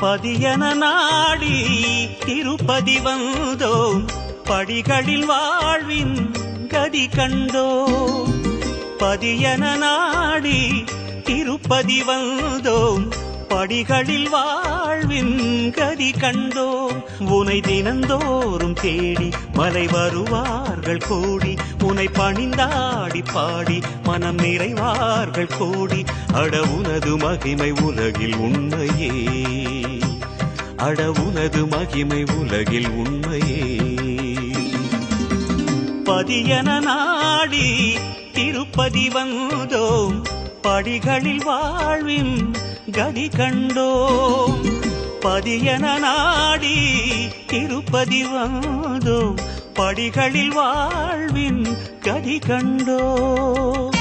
பதியன நாடி திருப்பதி வந்தோம், படிகளில் வாழ்வின் கதி கண்டோம். பதியன நாடி திருப்பதி வந்தோம், படிகளில் வாழ்வின் கதி கண்டோம். உனை தினந்தோறும் தேடி மலை வருவார்கள் கோடி, உனை பணிந்தாடி பாடி மனம் நிறைவார்கள் கோடி. அட உனது மகிமை உலகில் உண்மையே, அட உனது மகிமை உலகில் உண்மையே. பதியன நாடி திருப்பதி வந்தோம், படிகளில் வாழ்வின் கதி கண்டோம். பதியன நாடி திருப்பதி வந்தோம், படிகளில் வாழ்வின் கதி கண்டோம்.